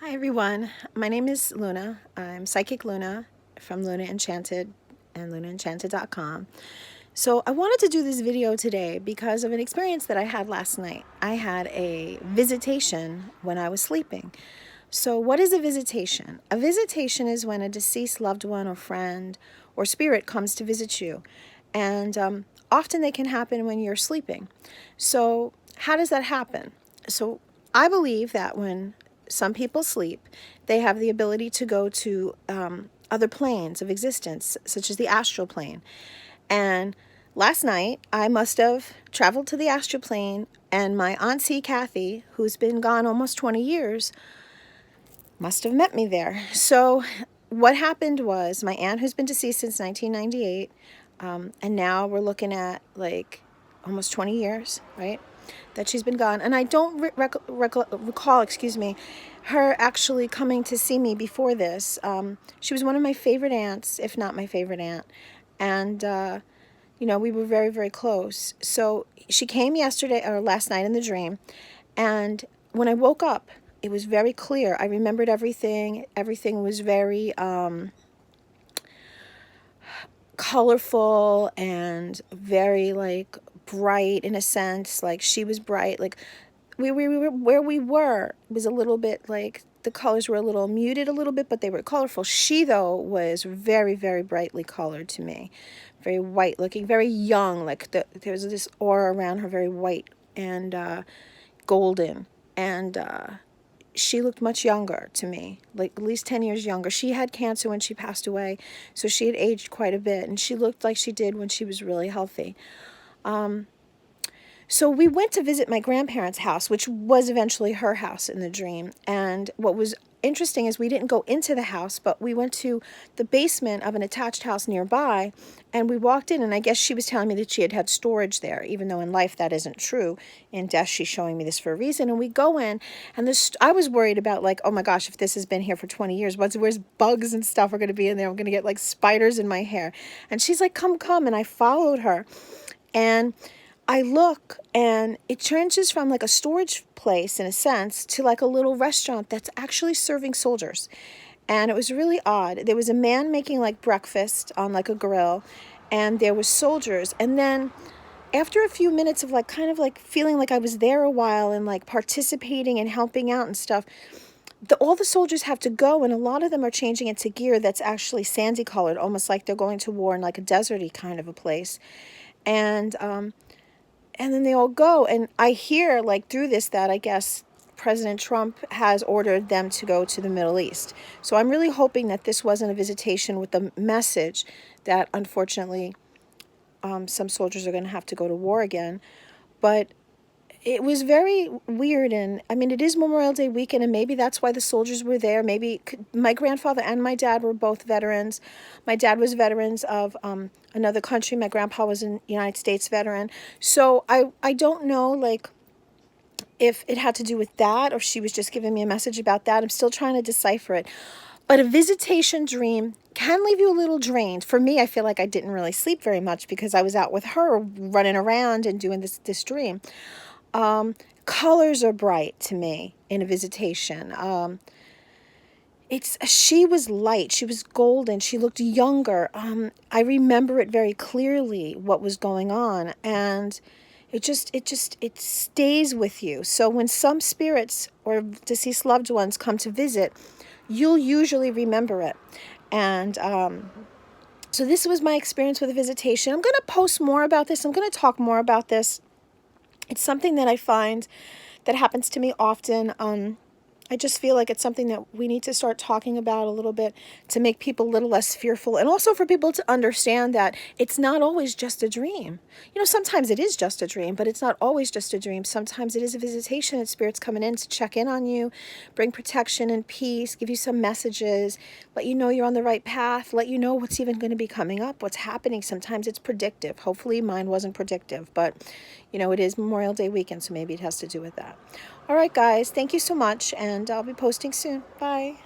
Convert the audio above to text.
Hi everyone, my name is Luna. I'm Psychic Luna from Luna Enchanted and lunaenchanted.com. So I wanted to do this video today because of an experience that I had last night. I had a visitation when I was sleeping. So what is a visitation? A visitation is when a deceased loved one or friend or spirit comes to visit you. And often they can happen when you're sleeping. So how does that happen? So I believe that when some people sleep, they have the ability to go to other planes of existence, such as the astral plane. And last night, I must have traveled to the astral plane, and my auntie Kathy, who's been gone almost 20 years, must have met me there. So what happened was my aunt, who's been deceased since 1998, and now we're looking at like almost 20 years, right, that she's been gone. And I don't recall, her actually coming to see me before this. She was one of my favorite aunts, if not my favorite aunt. And, we were very, very close. So she came yesterday or last night in the dream. And when I woke up, it was very clear. I remembered everything. Everything was very colorful and very like bright in a sense. Like she was bright. Like we were where we were was a little bit like the colors were a little muted a little bit, but they were colorful. She though was very, very brightly colored to me, very white looking, very young. Like there was this aura around her, very white and golden, and she looked much younger to me, like at least 10 years younger. She had cancer when she passed away, so she had aged quite a bit, and she looked like she did when she was really healthy. So we went to visit my grandparents' house, which was eventually her house in the dream. And what was interesting is we didn't go into the house, but we went to the basement of an attached house nearby, and we walked in, and I guess she was telling me that she had had storage there, even though in life that isn't true. In death, she's showing me this for a reason. And we go in, and I was worried about, like, oh my gosh, if this has been here for 20 years, where's bugs and stuff are going to be in there? I'm going to get, like, spiders in my hair. And she's like, come, come. And I followed her. And I look, and it changes from like a storage place in a sense to like a little restaurant that's actually serving soldiers. And it was really odd. There was a man making like breakfast on like a grill, and there was soldiers. And then after a few minutes of like kind of like feeling like I was there a while and like participating and helping out and stuff, all the soldiers have to go, and a lot of them are changing into gear that's actually sandy colored, almost like they're going to war in like a deserty kind of a place. And then they all go, and I hear like through this that I guess President Trump has ordered them to go to the Middle East. So I'm really hoping that this wasn't a visitation with the message that unfortunately some soldiers are going to have to go to war again. But it was very weird, and I mean, it is Memorial Day weekend, and maybe that's why the soldiers were there. Maybe my grandfather and my dad were both veterans. My dad was veterans of another country. My grandpa was a United States veteran. So I don't know, like, if it had to do with that, or she was just giving me a message about that. I'm still trying to decipher it. But a visitation dream can leave you a little drained. For me, I feel like I didn't really sleep very much because I was out with her running around and doing this dream. Colors are bright to me in a visitation. She was light, she was golden, she looked younger. I remember it very clearly what was going on, and it stays with you. So when some spirits or deceased loved ones come to visit, you'll usually remember it. And so this was my experience with a visitation. I'm going to post more about this. I'm going to talk more about this. It's something that I find that happens to me often. I just feel like it's something that we need to start talking about a little bit to make people a little less fearful, and also for people to understand that it's not always just a dream. Sometimes it is just a dream, but it's not always just a dream. Sometimes it is a visitation, and spirits coming in to check in on you, bring protection and peace, give you some messages, let you know you're on the right path, let you know what's even going to be coming up, what's happening. Sometimes it's predictive. Hopefully mine wasn't predictive, but it is Memorial Day weekend, so maybe it has to do with that. All right, guys, thank you so much, and I'll be posting soon. Bye.